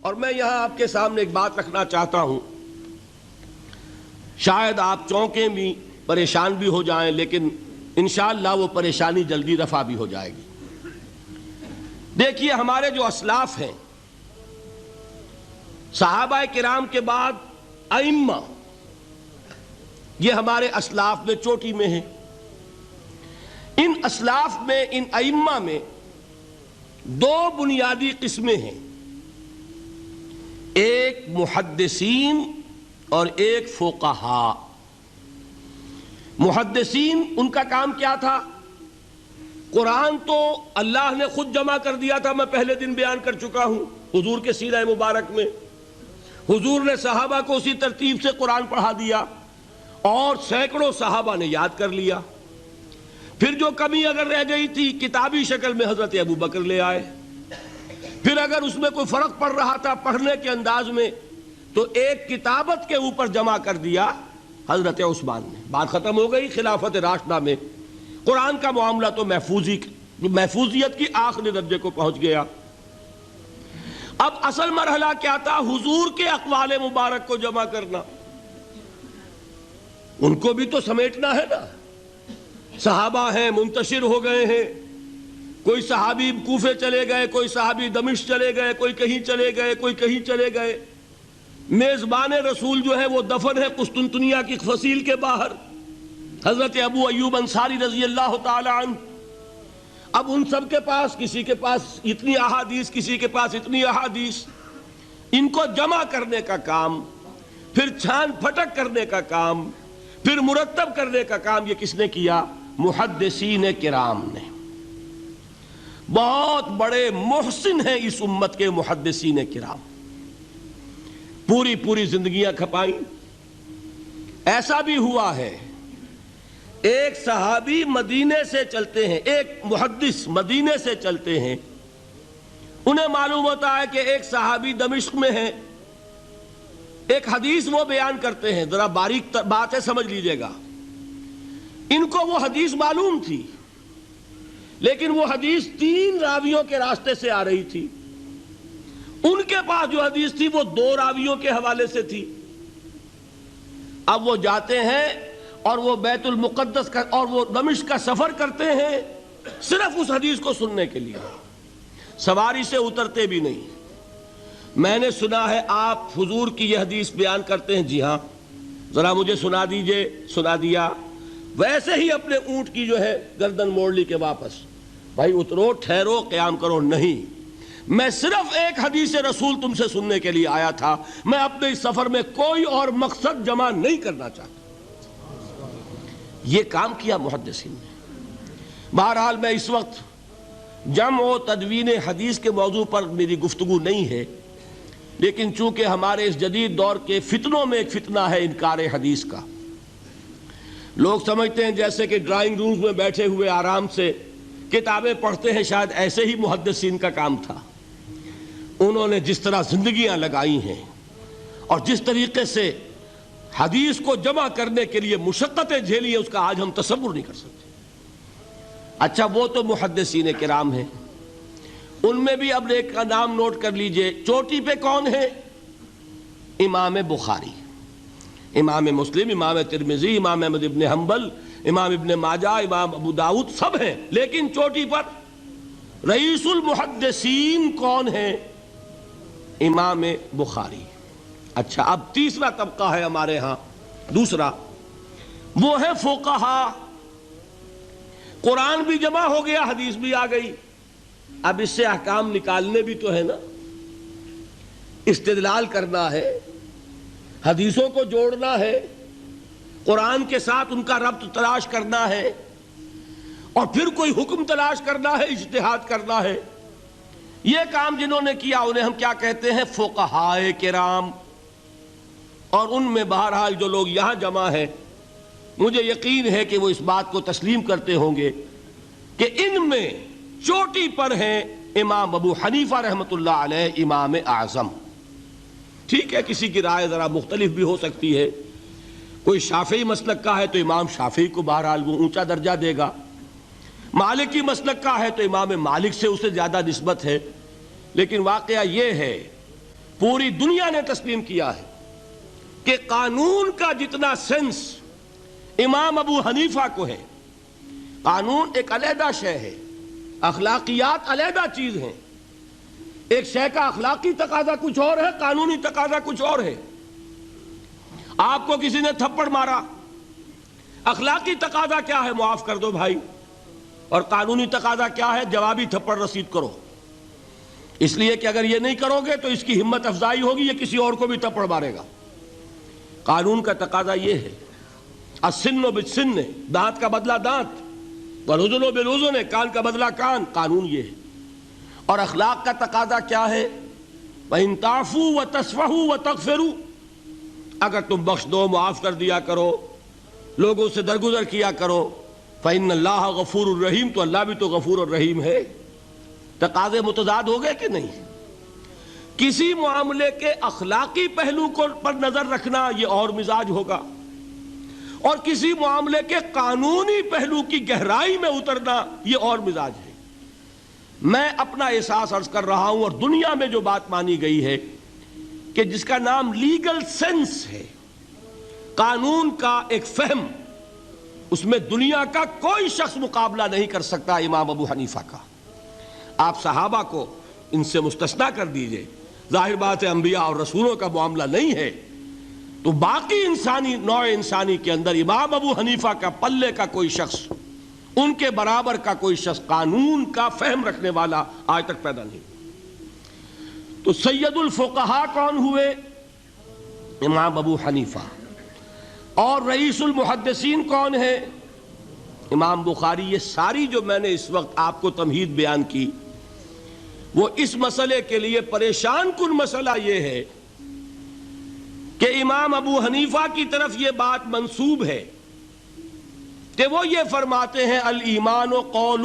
اور میں یہاں آپ کے سامنے ایک بات رکھنا چاہتا ہوں، شاید آپ چونکیں بھی پریشان بھی ہو جائیں، لیکن انشاءاللہ وہ پریشانی جلدی رفع بھی ہو جائے گی۔ دیکھیے، ہمارے جو اسلاف ہیں، صحابہ کرام کے بعد ائمہ، یہ ہمارے اسلاف میں چوٹی میں ہیں۔ ان اسلاف میں، ان ائمہ میں دو بنیادی قسمیں ہیں، ایک محدثین اور ایک فقہاء۔ محدثین، ان کا کام کیا تھا؟ قرآن تو اللہ نے خود جمع کر دیا تھا، میں پہلے دن بیان کر چکا ہوں حضور کے سیرہ مبارک میں۔ حضور نے صحابہ کو اسی ترتیب سے قرآن پڑھا دیا اور سینکڑوں صحابہ نے یاد کر لیا۔ پھر جو کمی اگر رہ گئی تھی، کتابی شکل میں حضرت ابو بکر لے آئے۔ پھر اگر اس میں کوئی فرق پڑ رہا تھا پڑھنے کے انداز میں، تو ایک کتابت کے اوپر جمع کر دیا حضرت عثمان نے۔ بات ختم ہو گئی۔ خلافت راشدہ میں قرآن کا معاملہ تو محفوظیت کی آخری درجے کو پہنچ گیا۔ اب اصل مرحلہ کیا تھا؟ حضور کے اقوال مبارک کو جمع کرنا، ان کو بھی تو سمیٹنا ہے نا۔ صحابہ ہیں، منتشر ہو گئے ہیں، کوئی صحابی کوفے چلے گئے، کوئی صحابی دمشق چلے گئے، کوئی کہیں چلے گئے، کوئی کہیں چلے گئے۔ میزبان رسول جو ہے وہ دفن ہے قسطنطنیہ کی فصیل کے باہر، حضرت ابو ایوب انصاری رضی اللہ تعالی عنہ۔ اب ان سب کے پاس، کسی کے پاس اتنی احادیث، کسی کے پاس اتنی احادیث، ان کو جمع کرنے کا کام، پھر چھان پھٹک کرنے کا کام، پھر مرتب کرنے کا کام، یہ کس نے کیا؟ محدثین کرام نے۔ بہت بڑے محسن ہیں اس امت کے محدثین کرام، پوری زندگیاں کھپائیں۔ ایسا بھی ہوا ہے، ایک صحابی مدینے سے چلتے ہیں، ایک محدث مدینے سے چلتے ہیں، انہیں معلوم ہوتا ہے کہ ایک صحابی دمشق میں ہے، ایک حدیث وہ بیان کرتے ہیں، ذرا باریک بات ہے، سمجھ لیجئے گا۔ ان کو وہ حدیث معلوم تھی، لیکن وہ حدیث 3 راویوں کے راستے سے آ رہی تھی۔ ان کے پاس جو حدیث تھی وہ 2 راویوں کے حوالے سے تھی۔ اب وہ جاتے ہیں اور وہ بیت المقدس کا اور وہ دمشق کا سفر کرتے ہیں صرف اس حدیث کو سننے کے لیے، سواری سے اترتے بھی نہیں۔ میں نے سنا ہے آپ حضور کی یہ حدیث بیان کرتے ہیں، جی ہاں، ذرا مجھے سنا دیجئے۔ سنا دیا، ویسے ہی اپنے اونٹ کی جو ہے گردن موڑ لی کہ واپس، بھائی اترو، ٹھہرو، قیام کرو۔ نہیں، میں صرف ایک حدیث رسول تم سے سننے کے لیے آیا تھا، میں اپنے اس سفر میں کوئی اور مقصد جمع نہیں کرنا چاہتا۔ یہ کام کیا محدثین نے۔ بہرحال میں اس وقت جمع و تدوین حدیث کے موضوع پر میری گفتگو نہیں ہے، لیکن چونکہ ہمارے اس جدید دور کے فتنوں میں ایک فتنہ ہے انکار حدیث کا۔ لوگ سمجھتے ہیں جیسے کہ ڈرائنگ رومز میں بیٹھے ہوئے آرام سے کتابیں پڑھتے ہیں، شاید ایسے ہی محدثین کا کام تھا۔ انہوں نے جس طرح زندگیاں لگائی ہیں اور جس طریقے سے حدیث کو جمع کرنے کے لیے مشقتیں جھیلی ہیں، اس کا آج ہم تصور نہیں کر سکتے۔ اچھا، وہ تو محدثین کرام ہیں، ان میں بھی اب ایک کا نام نوٹ کر لیجئے، چوٹی پہ کون ہے؟ امام بخاری، امام مسلم، امام ترمذی، امام احمد ابن حنبل، امام ابن ماجہ، امام ابو داؤد، سب ہیں، لیکن چوٹی پر رئیس المحدثین کون ہے؟ امام بخاری۔ اچھا، اب تیسرا طبقہ ہے ہمارے ہاں، دوسرا، وہ ہے فقہاء۔ قرآن بھی جمع ہو گیا، حدیث بھی آ گئی، اب اس سے احکام نکالنے بھی تو ہے نا، استدلال کرنا ہے، حدیثوں کو جوڑنا ہے، قرآن کے ساتھ ان کا ربط تلاش کرنا ہے، اور پھر کوئی حکم تلاش کرنا ہے، اجتہاد کرنا ہے۔ یہ کام جنہوں نے کیا انہیں ہم کیا کہتے ہیں؟ فقہاء کرام۔ اور ان میں بہرحال جو لوگ یہاں جمع ہیں، مجھے یقین ہے کہ وہ اس بات کو تسلیم کرتے ہوں گے کہ ان میں چوٹی پر ہیں امام ابو حنیفہ رحمۃ اللہ علیہ، امام اعظم۔ ٹھیک ہے، کسی کی رائے ذرا مختلف بھی ہو سکتی ہے، کوئی شافعی مسلک کا ہے تو امام شافعی کو بہرحال وہ اونچا درجہ دے گا، مالکی مسلک کا ہے تو امام مالک سے اسے زیادہ نسبت ہے۔ لیکن واقعہ یہ ہے پوری دنیا نے تسلیم کیا ہے کہ قانون کا جتنا سینس امام ابو حنیفہ کو ہے، قانون ایک علیحدہ شے ہے، اخلاقیات علیحدہ چیز ہیں، ایک شے کا اخلاقی تقاضا کچھ اور ہے، قانونی تقاضا کچھ اور ہے۔ آپ کو کسی نے تھپڑ مارا، اخلاقی تقاضا کیا ہے؟ معاف کر دو بھائی، اور قانونی تقاضا کیا ہے؟ جوابی تھپڑ رسید کرو، اس لیے کہ اگر یہ نہیں کرو گے تو اس کی ہمت افزائی ہوگی، یہ کسی اور کو بھی تھپڑ مارے گا۔ قانون کا تقاضا یہ ہے، السن بالسن، دانت کا بدلہ دانت، والأذن بالأذن، کان کا بدلہ کان، قانون یہ ہے۔ اور اخلاق کا تقاضا کیا ہے؟ وَإِن تَعْفُوا وَتَصْفَحُوا وَتَغْفِرُوا، اگر تم بخش دو، معاف کر دیا کرو، لوگوں سے درگزر کیا کرو، فَإِنَّ اللَّهَ غَفُورٌ الرحیم، تو اللہ بھی تو غفور الرحیم ہے۔ تقاضے متضاد ہو گئے کہ نہیں؟ کسی معاملے کے اخلاقی پہلو پر نظر رکھنا یہ اور مزاج ہوگا، اور کسی معاملے کے قانونی پہلو کی گہرائی میں اترنا یہ اور مزاج ہے۔ میں اپنا احساس عرض کر رہا ہوں، اور دنیا میں جو بات مانی گئی ہے کہ جس کا نام لیگل سینس ہے، قانون کا ایک فہم، اس میں دنیا کا کوئی شخص مقابلہ نہیں کر سکتا امام ابو حنیفہ کا۔ آپ صحابہ کو ان سے مستثنیٰ کر دیجئے، ظاہر بات ہے انبیاء اور رسولوں کا معاملہ نہیں ہے، تو باقی انسانی نوع انسانی کے اندر امام ابو حنیفہ کا پلے کا کوئی شخص، ان کے برابر کا کوئی شخص قانون کا فہم رکھنے والا آج تک پیدا نہیں۔ تو سید الفقہاء کون ہوئے؟ امام ابو حنیفہ۔ اور رئیس المحدثین کون ہے؟ امام بخاری۔ یہ ساری جو میں نے اس وقت آپ کو تمہید بیان کی، وہ اس مسئلے کے لیے پریشان کن مسئلہ یہ ہے کہ امام ابو حنیفہ کی طرف یہ بات منسوب ہے کہ وہ یہ فرماتے ہیں الایمان قول،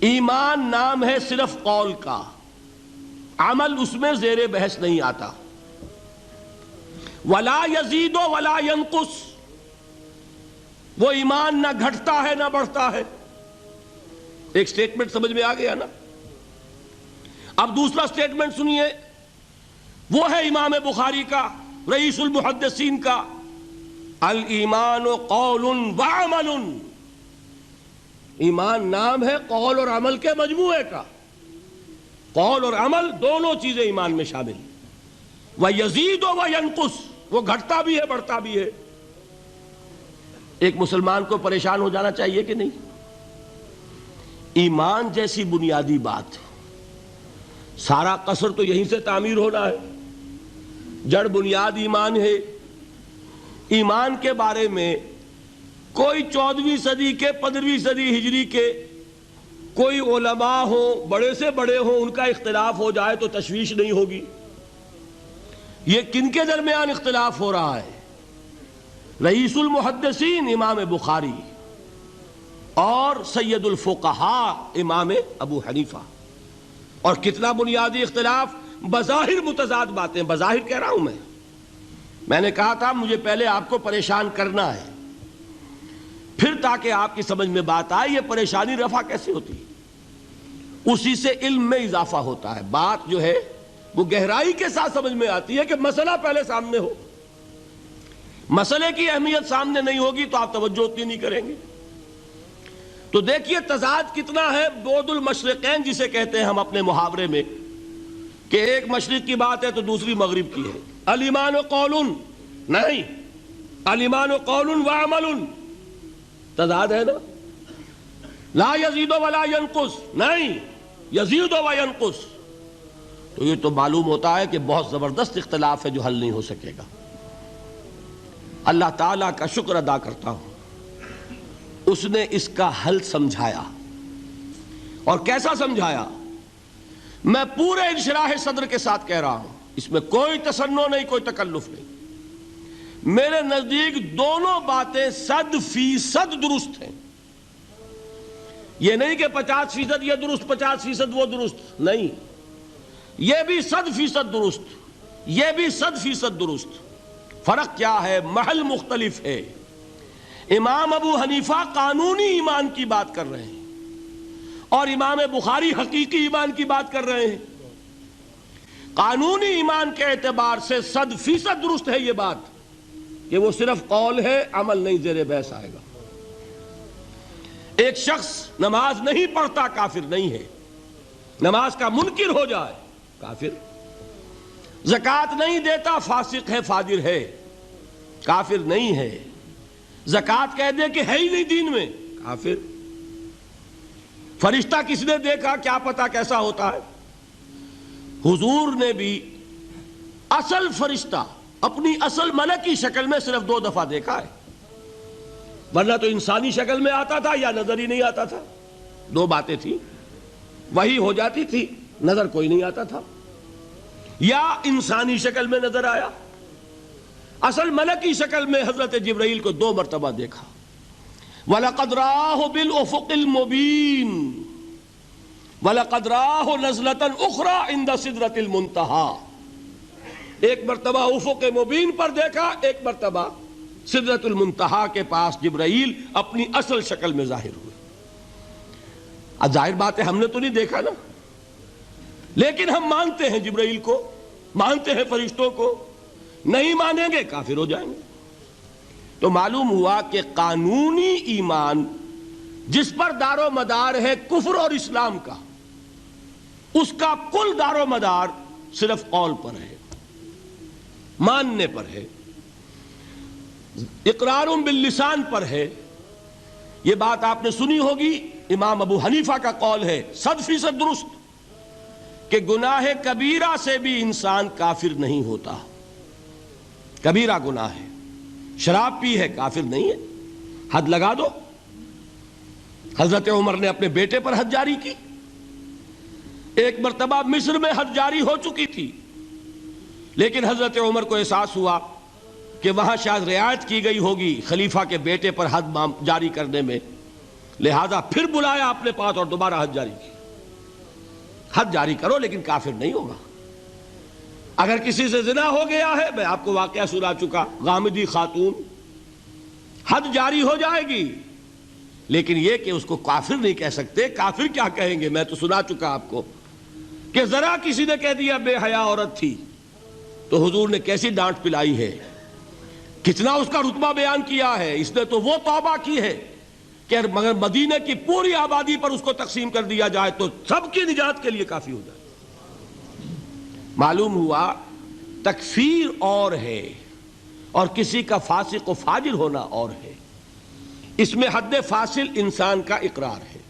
ایمان نام ہے صرف قول کا، عمل اس میں زیر بحث نہیں آتا۔ ولا یزید ولا ینقص، وہ ایمان نہ گھٹتا ہے نہ بڑھتا ہے۔ ایک سٹیٹمنٹ سمجھ میں آ گیا نا؟ اب دوسرا سٹیٹمنٹ سنیے، وہ ہے امام بخاری کا، رئیس المحدثین کا، الایمان قول وعمل، ایمان نام ہے قول اور عمل کے مجموعے کا، قول اور عمل دونوں چیزیں ایمان میں شامل۔ وَيَزِيدُ وَيَنْقُصُ، وہ گھٹتا بھی ہے بڑھتا بھی ہے۔ ایک مسلمان کو پریشان ہو جانا چاہیے کہ نہیں؟ ایمان جیسی بنیادی بات، سارا قصر تو یہیں سے تعمیر ہونا ہے، جڑ بنیاد ایمان ہے۔ ایمان کے بارے میں کوئی 14ویں صدی کے 15ویں صدی ہجری کے کوئی علماء ہوں، بڑے سے بڑے ہوں، ان کا اختلاف ہو جائے تو تشویش نہیں ہوگی۔ یہ کن کے درمیان اختلاف ہو رہا ہے؟ رئیس المحدثین امام بخاری اور سید الفقہاء امام ابو حنیفہ۔ اور کتنا بنیادی اختلاف، بظاہر متضاد باتیں، بظاہر کہہ رہا ہوں میں نے کہا تھا مجھے پہلے آپ کو پریشان کرنا ہے، پھر تاکہ آپ کی سمجھ میں بات آئے یہ پریشانی رفع کیسے ہوتی ہے، اسی سے علم میں اضافہ ہوتا ہے۔ بات جو ہے وہ گہرائی کے ساتھ سمجھ میں آتی ہے کہ مسئلہ پہلے سامنے ہو۔ مسئلے کی اہمیت سامنے نہیں ہوگی تو آپ توجہ اتنی نہیں کریں گے۔ تو دیکھیے تضاد کتنا ہے، بعد المشرقین جسے کہتے ہیں ہم اپنے محاورے میں، کہ ایک مشرق کی بات ہے تو دوسری مغرب کی ہے۔ الایمان قول، نہیں، الایمان قول وعمل، تضاد ہے نا۔ لا یزید ولا ینقص، نہیں، یزید وینقص۔ تو یہ تو معلوم ہوتا ہے کہ بہت زبردست اختلاف ہے جو حل نہیں ہو سکے گا۔ اللہ تعالیٰ کا شکر ادا کرتا ہوں، اس نے اس کا حل سمجھایا۔ اور کیسا سمجھایا؟ میں پورے انشراح صدر کے ساتھ کہہ رہا ہوں، اس میں کوئی تصنع نہیں، کوئی تکلف نہیں۔ میرے نزدیک دونوں باتیں 100% درست ہیں۔ یہ نہیں کہ 50% یہ درست 50% وہ درست، نہیں، یہ بھی 100% درست، یہ بھی 100% درست۔ فرق کیا ہے؟ محل مختلف ہے۔ امام ابو حنیفہ قانونی ایمان کی بات کر رہے ہیں اور امام بخاری حقیقی ایمان کی بات کر رہے ہیں۔ قانونی ایمان کے اعتبار سے 100% درست ہے یہ بات کہ وہ صرف قول ہے، عمل نہیں، زیر بحث آئے گا۔ ایک شخص نماز نہیں پڑھتا کافر نہیں ہے، نماز کا منکر ہو جائے کافر، زکوٰۃ نہیں دیتا فاسق ہے، فاجر ہے، کافر نہیں ہے، زکوٰۃ کہہ دے کہ ہے ہی نہیں دین میں، کافر۔ فرشتہ کس نے دیکھا، کیا پتا کیسا ہوتا ہے؟ حضور نے بھی اصل فرشتہ اپنی اصل ملکی شکل میں صرف 2 دفعہ دیکھا ہے، ورنہ تو انسانی شکل میں آتا تھا یا نظر ہی نہیں آتا تھا۔ 2 باتیں تھیں، وہی ہو جاتی تھی، نظر کوئی نہیں آتا تھا، یا انسانی شکل میں نظر آیا۔ اصل ملکی شکل میں حضرت جبرائیل کو 2 مرتبہ دیکھا۔ وَلَقَدْ رَآهُ بِالْأُفُقِ الْمُبِينِ وَلَقَدْ رَآهُ نَزْلَةً أُخْرَى عِنْدَ سِدْرَةِ الْمُنْتَهَى، ایک مرتبہ افق مبین پر دیکھا، ایک مرتبہ سدرۃ المنتہا کے پاس جبرائیل اپنی اصل شکل میں ظاہر ہوئے۔ اب ظاہر بات ہے ہم نے تو نہیں دیکھا نا، لیکن ہم مانتے ہیں جبرائیل کو، مانتے ہیں فرشتوں کو، نہیں مانیں گے کافر ہو جائیں گے۔ تو معلوم ہوا کہ قانونی ایمان جس پر دار و مدار ہے کفر اور اسلام کا، اس کا کل دار و مدار صرف قول پر ہے، ماننے پر ہے، اقرار باللسان پر ہے۔ یہ بات آپ نے سنی ہوگی، امام ابو حنیفہ کا قول ہے 100% درست کہ گناہ کبیرہ سے بھی انسان کافر نہیں ہوتا۔ کبیرہ گناہ ہے، شراب پی ہے، کافر نہیں ہے، حد لگا دو۔ حضرت عمر نے اپنے بیٹے پر حد جاری کی، ایک مرتبہ مصر میں حد جاری ہو چکی تھی، لیکن حضرت عمر کو احساس ہوا کہ وہاں شاید رعایت کی گئی ہوگی خلیفہ کے بیٹے پر حد جاری کرنے میں، لہذا پھر بلایا اپنے پاس اور دوبارہ حد جاری کی۔ حد جاری کرو لیکن کافر نہیں ہوگا۔ اگر کسی سے زنا ہو گیا ہے، میں آپ کو واقعہ سنا چکا، غامدی خاتون، حد جاری ہو جائے گی، لیکن یہ کہ اس کو کافر نہیں کہہ سکتے۔ کافر کیا کہیں گے؟ میں تو سنا چکا آپ کو کہ ذرا کسی نے کہہ دیا بے حیا عورت تھی تو حضور نے کیسی ڈانٹ پلائی ہے، کتنا اس کا رتبہ بیان کیا ہے۔ اس نے تو وہ توبہ کی ہے کہ مگر مدینہ کی پوری آبادی پر اس کو تقسیم کر دیا جائے تو سب کی نجات کے لیے کافی ہو جائے۔ معلوم ہوا تکفیر اور ہے اور کسی کا فاسق و فاجر ہونا اور ہے، اس میں حد فاصل انسان کا اقرار ہے۔